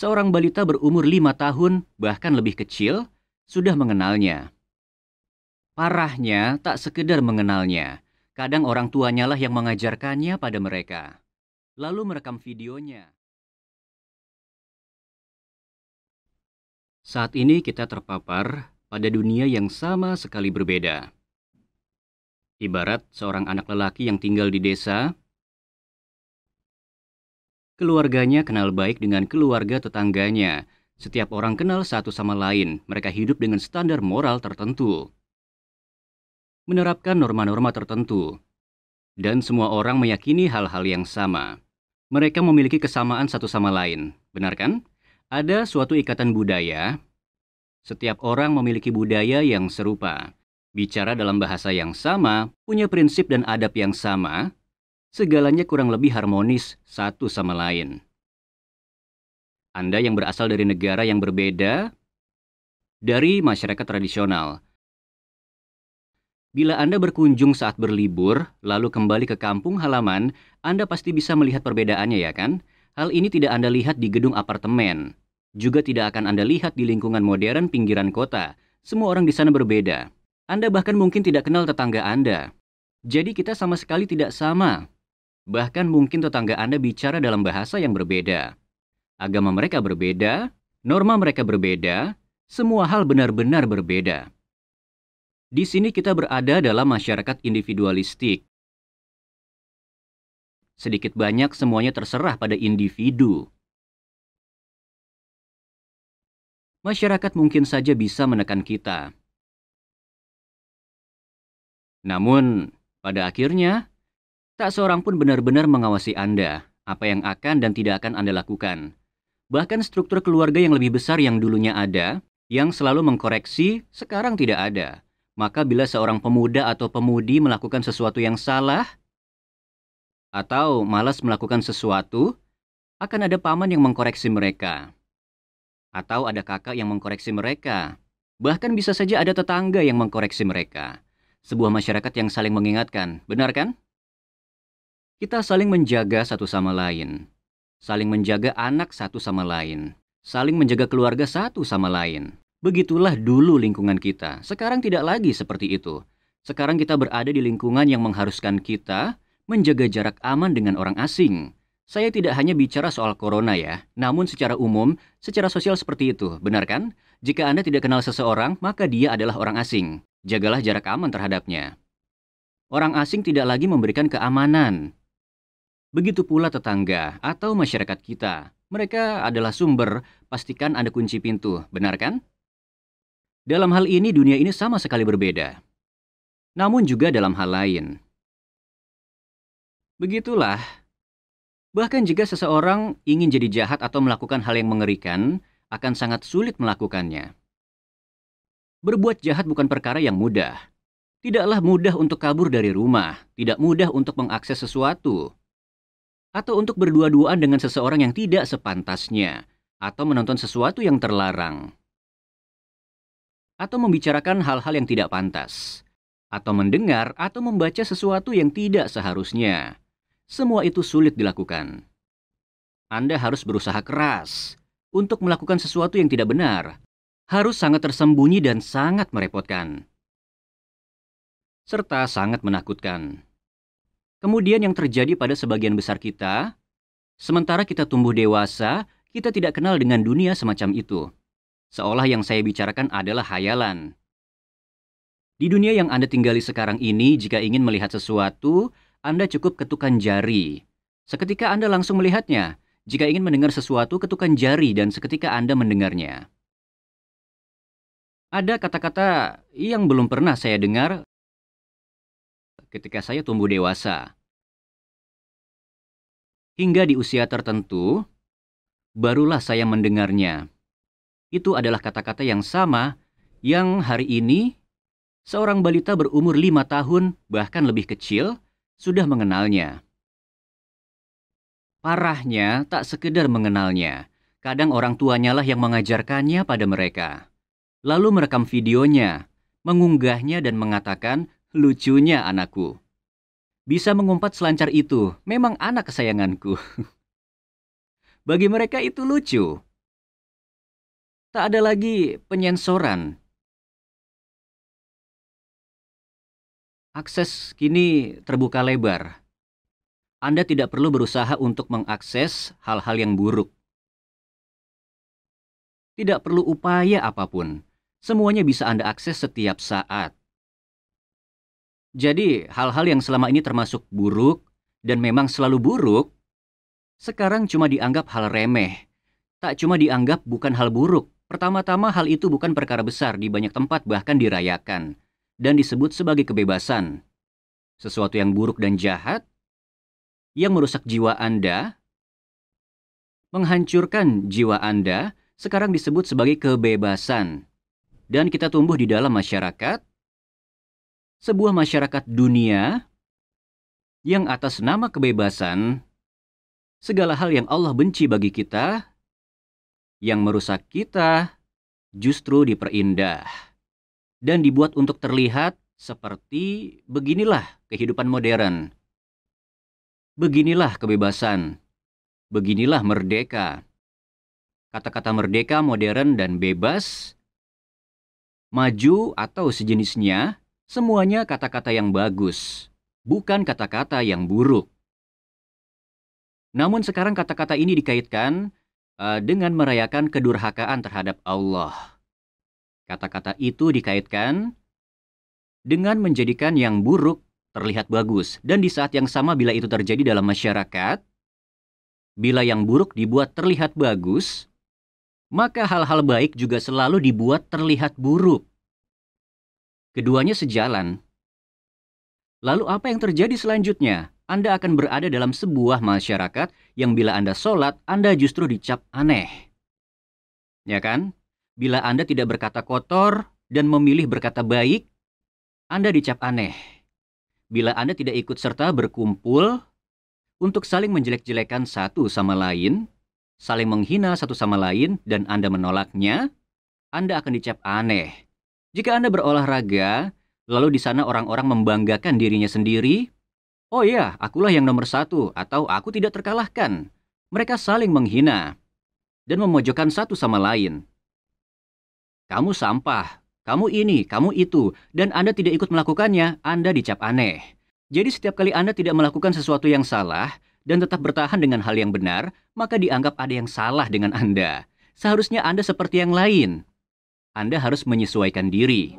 Seorang balita berumur 5 tahun, bahkan lebih kecil, sudah mengenalnya. Parahnya, tak sekedar mengenalnya. Kadang orang tuanya lah yang mengajarkannya pada mereka. Lalu merekam videonya. Saat ini kita terpapar pada dunia yang sama sekali berbeda. Ibarat seorang anak lelaki yang tinggal di desa, keluarganya kenal baik dengan keluarga tetangganya. Setiap orang kenal satu sama lain, mereka hidup dengan standar moral tertentu. Menerapkan norma-norma tertentu. Dan semua orang meyakini hal-hal yang sama. Mereka memiliki kesamaan satu sama lain, benar kan? Ada suatu ikatan budaya. Setiap orang memiliki budaya yang serupa. Bicara dalam bahasa yang sama, punya prinsip dan adab yang sama, segalanya kurang lebih harmonis satu sama lain. Anda yang berasal dari negara yang berbeda, dari masyarakat tradisional. Bila Anda berkunjung saat berlibur, lalu kembali ke kampung halaman, Anda pasti bisa melihat perbedaannya, ya kan? Hal ini tidak Anda lihat di gedung apartemen. Juga tidak akan Anda lihat di lingkungan modern pinggiran kota. Semua orang di sana berbeda. Anda bahkan mungkin tidak kenal tetangga Anda. Jadi kita sama sekali tidak sama. Bahkan mungkin tetangga Anda bicara dalam bahasa yang berbeda. Agama mereka berbeda, norma mereka berbeda, semua hal benar-benar berbeda. Di sini kita berada dalam masyarakat individualistik. Sedikit banyak semuanya terserah pada individu. Masyarakat mungkin saja bisa menekan kita. Namun, pada akhirnya, tak seorang pun benar-benar mengawasi Anda, apa yang akan dan tidak akan Anda lakukan. Bahkan struktur keluarga yang lebih besar yang dulunya ada, yang selalu mengkoreksi, sekarang tidak ada. Maka bila seorang pemuda atau pemudi melakukan sesuatu yang salah, atau malas melakukan sesuatu, akan ada paman yang mengkoreksi mereka. Atau ada kakak yang mengkoreksi mereka. Bahkan bisa saja ada tetangga yang mengkoreksi mereka. Sebuah masyarakat yang saling mengingatkan, benar kan? Kita saling menjaga satu sama lain. Saling menjaga anak satu sama lain. Saling menjaga keluarga satu sama lain. Begitulah dulu lingkungan kita. Sekarang tidak lagi seperti itu. Sekarang kita berada di lingkungan yang mengharuskan kita menjaga jarak aman dengan orang asing. Saya tidak hanya bicara soal corona ya, namun secara umum, secara sosial seperti itu, benar kan? Jika Anda tidak kenal seseorang, maka dia adalah orang asing. Jagalah jarak aman terhadapnya. Orang asing tidak lagi memberikan keamanan. Begitu pula tetangga atau masyarakat kita. Mereka adalah sumber, pastikan Anda kunci pintu, benar kan? Dalam hal ini dunia ini sama sekali berbeda. Namun juga dalam hal lain. Begitulah. Bahkan jika seseorang ingin jadi jahat atau melakukan hal yang mengerikan, akan sangat sulit melakukannya. Berbuat jahat bukan perkara yang mudah. Tidaklah mudah untuk kabur dari rumah, tidak mudah untuk mengakses sesuatu. Atau untuk berdua-duaan dengan seseorang yang tidak sepantasnya, atau menonton sesuatu yang terlarang. Atau membicarakan hal-hal yang tidak pantas. Atau mendengar atau membaca sesuatu yang tidak seharusnya. Semua itu sulit dilakukan. Anda harus berusaha keras untuk melakukan sesuatu yang tidak benar. Harus sangat tersembunyi dan sangat merepotkan. Serta sangat menakutkan. Kemudian yang terjadi pada sebagian besar kita, sementara kita tumbuh dewasa, kita tidak kenal dengan dunia semacam itu. Seolah yang saya bicarakan adalah hayalan. Di dunia yang Anda tinggali sekarang ini, jika ingin melihat sesuatu, Anda cukup ketukan jari. Seketika Anda langsung melihatnya. Jika ingin mendengar sesuatu, ketukan jari dan seketika Anda mendengarnya. Ada kata-kata yang belum pernah saya dengar ketika saya tumbuh dewasa. Hingga di usia tertentu, barulah saya mendengarnya. Itu adalah kata-kata yang sama yang hari ini seorang balita berumur 5 tahun, bahkan lebih kecil, sudah mengenalnya. Parahnya, tak sekedar mengenalnya. Kadang orang tuanya lah yang mengajarkannya pada mereka. Lalu merekam videonya, mengunggahnya dan mengatakan, lucunya anakku. Bisa mengumpat selancar itu, memang anak kesayanganku. Bagi mereka itu lucu. Tak ada lagi penyensoran. Akses kini terbuka lebar. Anda tidak perlu berusaha untuk mengakses hal-hal yang buruk. Tidak perlu upaya apapun. Semuanya bisa Anda akses setiap saat. Jadi, hal-hal yang selama ini termasuk buruk, dan memang selalu buruk, sekarang cuma dianggap hal remeh. Tak cuma dianggap bukan hal buruk. Pertama-tama hal itu bukan perkara besar, di banyak tempat bahkan dirayakan. Dan disebut sebagai kebebasan. Sesuatu yang buruk dan jahat, yang merusak jiwa Anda, menghancurkan jiwa Anda, sekarang disebut sebagai kebebasan. Dan kita tumbuh di dalam masyarakat, sebuah masyarakat dunia, yang atas nama kebebasan, segala hal yang Allah benci bagi kita, yang merusak kita, justru diperindah. Dan dibuat untuk terlihat seperti beginilah kehidupan modern. Beginilah kebebasan. Beginilah merdeka. Kata-kata merdeka, modern, dan bebas, maju atau sejenisnya, semuanya kata-kata yang bagus, bukan kata-kata yang buruk. Namun sekarang kata-kata ini dikaitkan dengan merayakan kedurhakaan terhadap Allah. Kata-kata itu dikaitkan dengan menjadikan yang buruk terlihat bagus. Dan di saat yang sama bila itu terjadi dalam masyarakat, bila yang buruk dibuat terlihat bagus, maka hal-hal baik juga selalu dibuat terlihat buruk. Keduanya sejalan. Lalu apa yang terjadi selanjutnya? Anda akan berada dalam sebuah masyarakat yang bila Anda sholat, Anda justru dicap aneh. Ya kan? Bila Anda tidak berkata kotor dan memilih berkata baik, Anda dicap aneh. Bila Anda tidak ikut serta berkumpul untuk saling menjelek-jelekan satu sama lain, saling menghina satu sama lain, dan Anda menolaknya, Anda akan dicap aneh. Jika Anda berolahraga, lalu di sana orang-orang membanggakan dirinya sendiri, oh ya, akulah yang nomor satu, atau aku tidak terkalahkan. Mereka saling menghina dan memojokkan satu sama lain. Kamu sampah, kamu ini, kamu itu, dan Anda tidak ikut melakukannya, Anda dicap aneh. Jadi setiap kali Anda tidak melakukan sesuatu yang salah dan tetap bertahan dengan hal yang benar, maka dianggap ada yang salah dengan Anda. Seharusnya Anda seperti yang lain. Anda harus menyesuaikan diri.